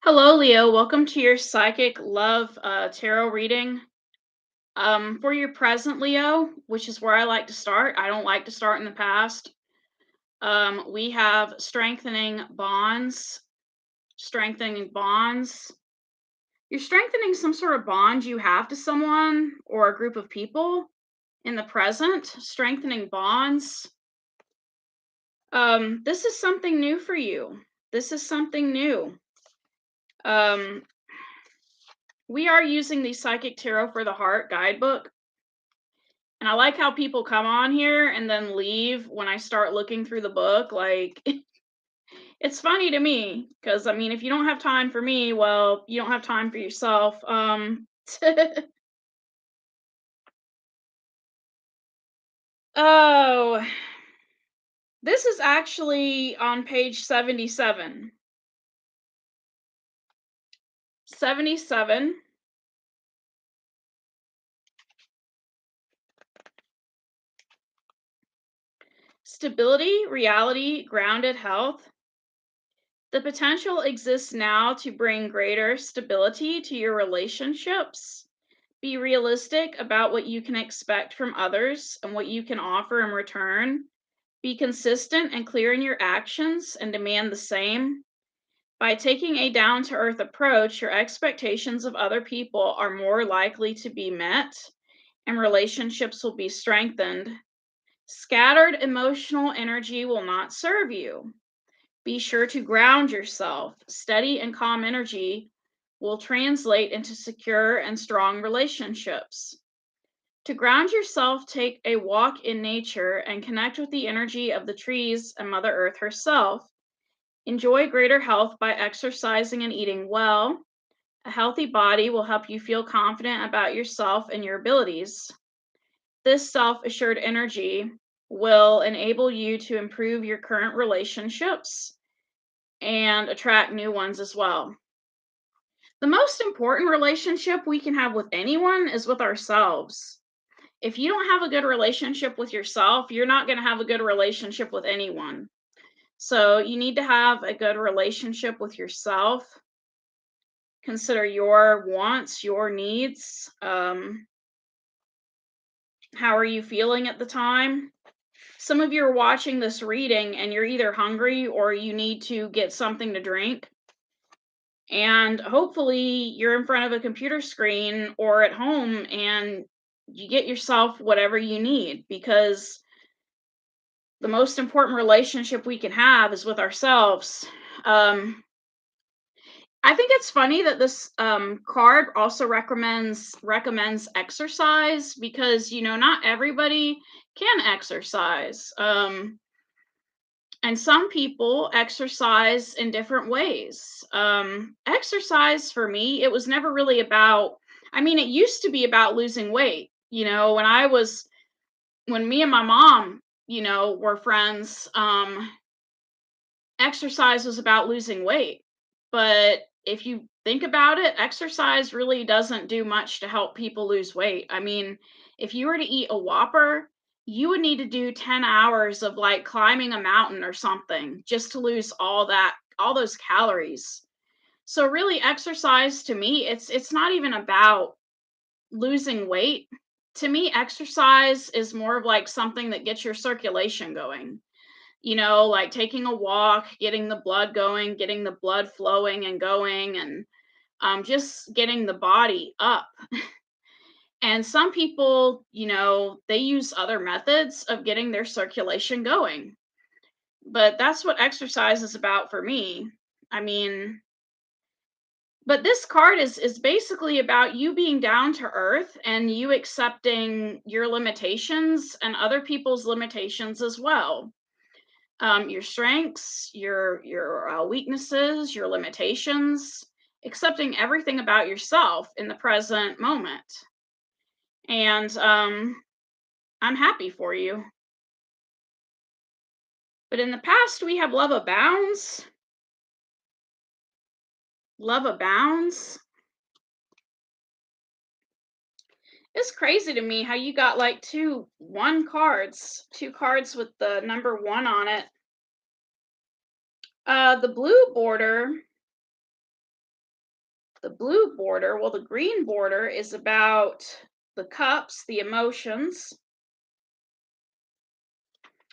Hello, Leo. Welcome to your psychic love tarot reading. For your present, Leo, which is where I like to start. I don't like to start in the past. We have strengthening bonds. Strengthening bonds. You're strengthening some sort of bond you have to someone or a group of people in the present. Strengthening bonds. This is something new for you. This is something new. Um, we are using the Psychic Tarot for the Heart guidebook. And I like how people come on here and then leave when I start looking through the book. Like, it's funny to me because, I mean, if you don't have time for me, well, you don't have time for yourself. Oh, this is actually on page 77. 77. Stability, reality, grounded health. The potential exists now to bring greater stability to your relationships. Be realistic about what you can expect from others and what you can offer in return. Be consistent and clear in your actions and demand the same. By taking a down to earth approach, your expectations of other people are more likely to be met and relationships will be strengthened. Scattered emotional energy will not serve you. Be sure to ground yourself. Steady and calm energy will translate into secure and strong relationships. To ground yourself, take a walk in nature and connect with the energy of the trees and Mother Earth herself. Enjoy greater health by exercising and eating well. A healthy body will help you feel confident about yourself and your abilities. This self assured energy will enable you to improve your current relationships and attract new ones as well. The most important relationship we can have with anyone is with ourselves. If you don't have a good relationship with yourself, you're not going to have a good relationship with anyone. So you need to have a good relationship with yourself. Consider your wants, your needs. How are you feeling at the time? Some of you are watching this reading and you're either hungry or you need to get something to drink. And hopefully you're in front of a computer screen or at home and you get yourself whatever you need, because the most important relationship we can have is with ourselves. I think it's funny that this card also recommends exercise, because not everybody can exercise. And some people exercise in different ways. Exercise for me, it was never really about. I mean, it used to be about losing weight. When me and my mom, were friends, exercise was about losing weight. But if you think about it, exercise really doesn't do much to help people lose weight. I mean, if you were to eat a Whopper, you would need to do 10 hours of like climbing a mountain or something just to lose all those calories. So really, exercise to me, it's not even about losing weight. To me, exercise is more of like something that gets your circulation going. Like taking a walk, getting the blood going, getting the blood flowing and going, and just getting the body up. And some people, they use other methods of getting their circulation going. But that's what exercise is about for me. I mean, but this card is basically about you being down to earth and you accepting your limitations and other people's limitations as well. Your strengths, your weaknesses, your limitations, accepting everything about yourself in the present moment. And I'm happy for you. But in the past, we have love abounds. Love abounds. It's crazy to me how you got like two cards with the number 1 on it. The blue border, The blue border, well, the green border is about the cups, the emotions.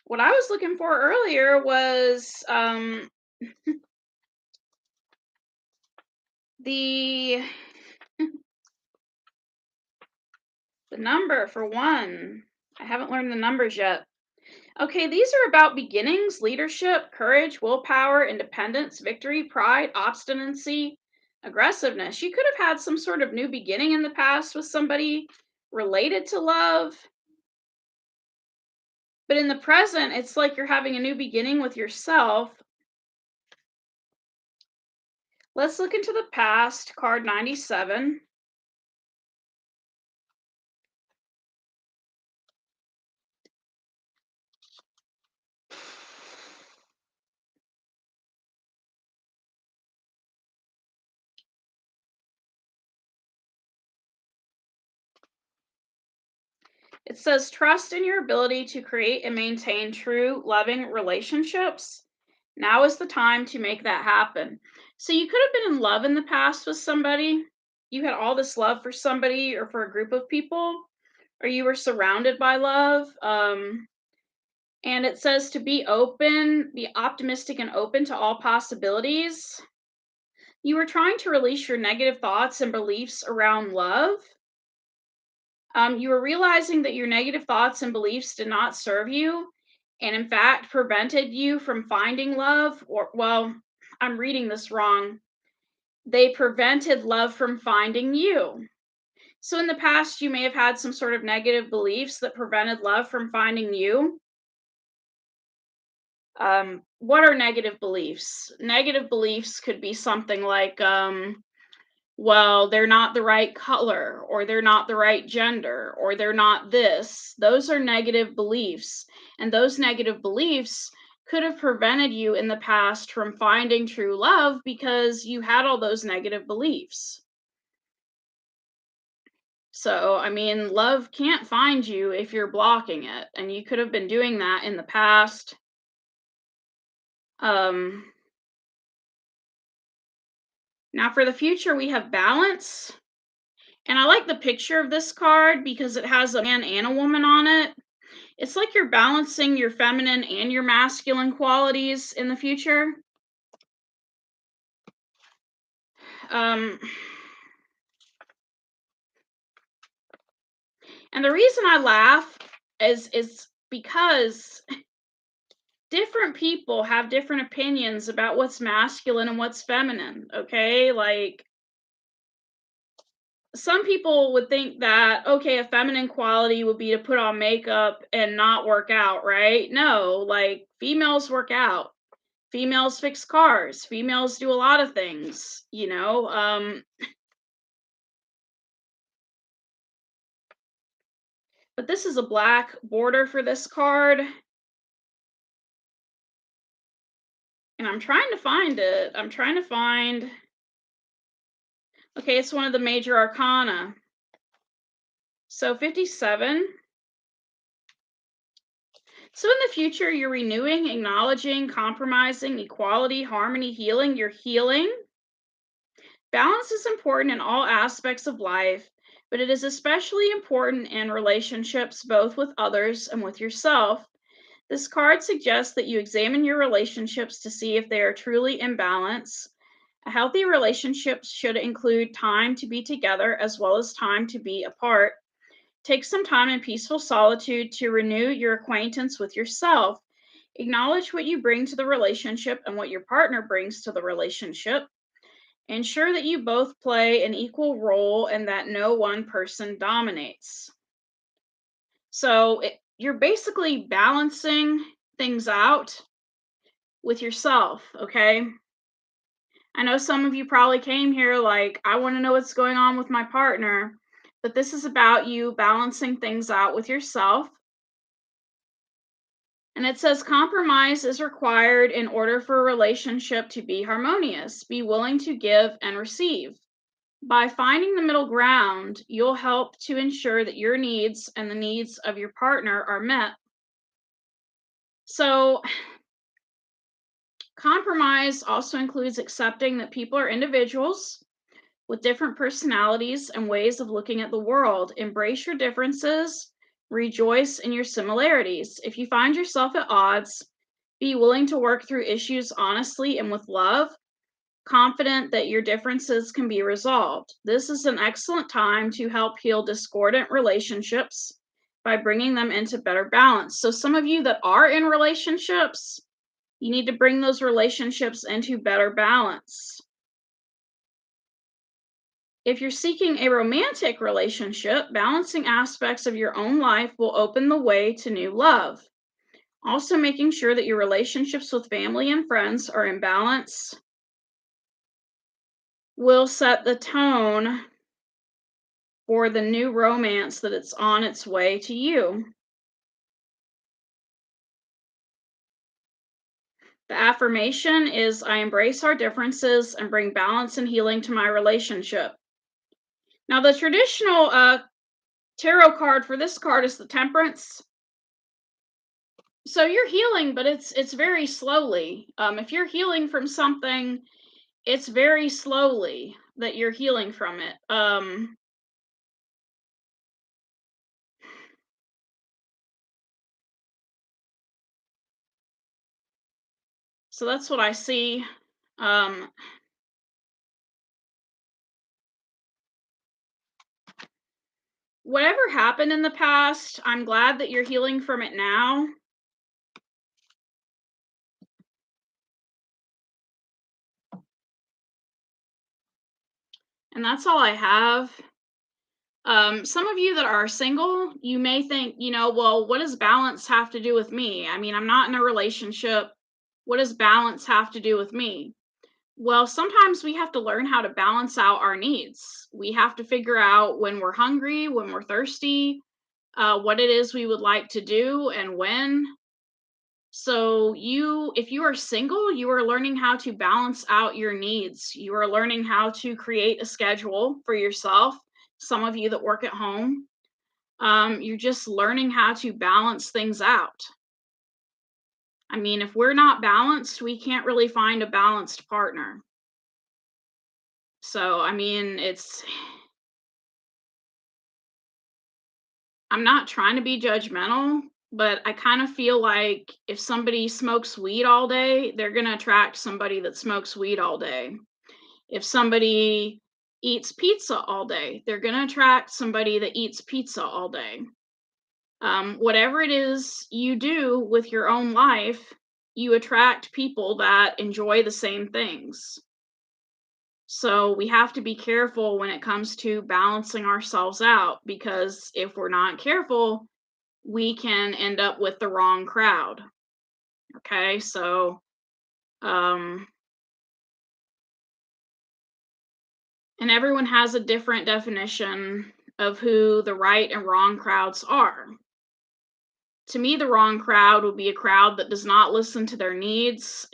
What I was looking for earlier was the the number for one. I haven't learned the numbers yet. Okay, these are about beginnings, leadership, courage, willpower, independence, victory, pride, obstinacy, aggressiveness. You could have had some sort of new beginning in the past with somebody related to love, but in the present, it's like you're having a new beginning with yourself. Let's look into the past, card 97. It says, trust in your ability to create and maintain true, loving relationships. Now is the time to make that happen. So you could have been in love in the past with somebody. You had all this love for somebody or for a group of people, or you were surrounded by love. And it says to be open, be optimistic and open to all possibilities. You were trying to release your negative thoughts and beliefs around love. You were realizing that your negative thoughts and beliefs did not serve you, and in fact prevented you from finding love. Or, well, I'm reading this wrong. They prevented love from finding you. So, in the past, you may have had some sort of negative beliefs that prevented love from finding you. What are negative beliefs? Negative beliefs could be something like, well, they're not the right color, or they're not the right gender, or they're not this. Those are negative beliefs. And those negative beliefs could have prevented you in the past from finding true love because you had all those negative beliefs. So, I mean, love can't find you if you're blocking it. And you could have been doing that in the past. Um, Now, for the future, we have balance. And I like the picture of this card because it has a man and a woman on it. It's like you're balancing your feminine and your masculine qualities in the future. Um, and the reason I laugh is because different people have different opinions about what's masculine and what's feminine, okay? Like some people would think that okay, a feminine quality would be to put on makeup and not work out, right? No, like females work out. Females fix cars. Females do a lot of things, you know. But this is a black border for this card, and I'm trying to find it. I'm trying to find. Okay, it's one of the major arcana. So 57. So in the future, you're renewing, acknowledging, compromising, equality, harmony, healing. You're healing. Balance is important in all aspects of life, but it is especially important in relationships, both with others and with yourself. This card suggests that you examine your relationships to see if they are truly in balance. A healthy relationship should include time to be together as well as time to be apart. Take some time in peaceful solitude to renew your acquaintance with yourself. Acknowledge what you bring to the relationship and what your partner brings to the relationship. Ensure that you both play an equal role and that no one person dominates. So you're basically balancing things out with yourself, okay? I know some of you probably came here like, I want to know what's going on with my partner, but this is about you balancing things out with yourself. And it says compromise is required in order for a relationship to be harmonious. Be willing to give and receive. By finding the middle ground, you'll help to ensure that your needs and the needs of your partner are met. So, compromise also includes accepting that people are individuals. with different personalities and ways of looking at the world. Embrace your differences, rejoice in your similarities. If you find yourself at odds, be willing to work through issues honestly and with love, confident that your differences can be resolved. This is an excellent time to help heal discordant relationships by bringing them into better balance. So, some of you that are in relationships, you need to bring those relationships into better balance. If you're seeking a romantic relationship, balancing aspects of your own life will open the way to new love. Also, making sure that your relationships with family and friends are in balance will set the tone for the new romance that it's on its way to you. The affirmation is I embrace our differences and bring balance and healing to my relationship. Now, the traditional tarot card for this card is the Temperance. So you're healing, but it's very slowly. If you're healing from something, it's very slowly that you're healing from it. So that's what I see. Um, Whatever happened in the past, I'm glad that you're healing from it now. And that's all I have. Some of you that are single, you may think, well, what does balance have to do with me? I mean, I'm not in a relationship. What does balance have to do with me? Well, sometimes we have to learn how to balance out our needs. We have to figure out when we're hungry, when we're thirsty, what it is we would like to do, and when. So, if you are single, you are learning how to balance out your needs. You are learning how to create a schedule for yourself. Some of you that work at home, you're just learning how to balance things out. I mean, if we're not balanced, we can't really find a balanced partner. So, I mean, I'm not trying to be judgmental, but I kind of feel like if somebody smokes weed all day, they're going to attract somebody that smokes weed all day. If somebody eats pizza all day, they're going to attract somebody that eats pizza all day. Whatever it is you do with your own life, you attract people that enjoy the same things. So we have to be careful when it comes to balancing ourselves out, because if we're not careful, we can end up with the wrong crowd. Okay, so um, and everyone has a different definition of who the right and wrong crowds are. To me, the wrong crowd would be a crowd that does not listen to their needs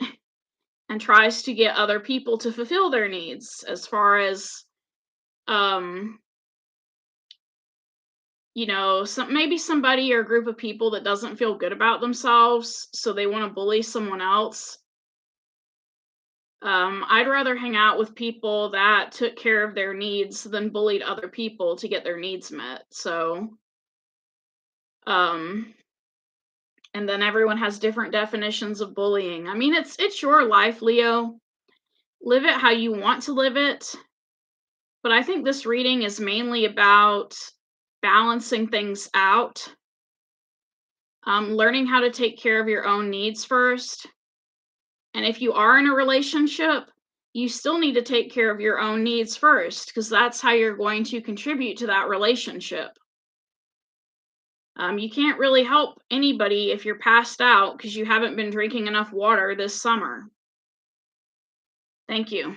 and tries to get other people to fulfill their needs, as far as um maybe somebody or a group of people that doesn't feel good about themselves, so they want to bully someone else. I'd rather hang out with people that took care of their needs than bullied other people to get their needs met. So, um, and then everyone has different definitions of bullying. I mean, it's your life, Leo. Live it how you want to live it. But I think this reading is mainly about balancing things out, learning how to take care of your own needs first. And if you are in a relationship, you still need to take care of your own needs first, because that's how you're going to contribute to that relationship. You can't really help anybody if you're passed out because you haven't been drinking enough water this summer. Thank you.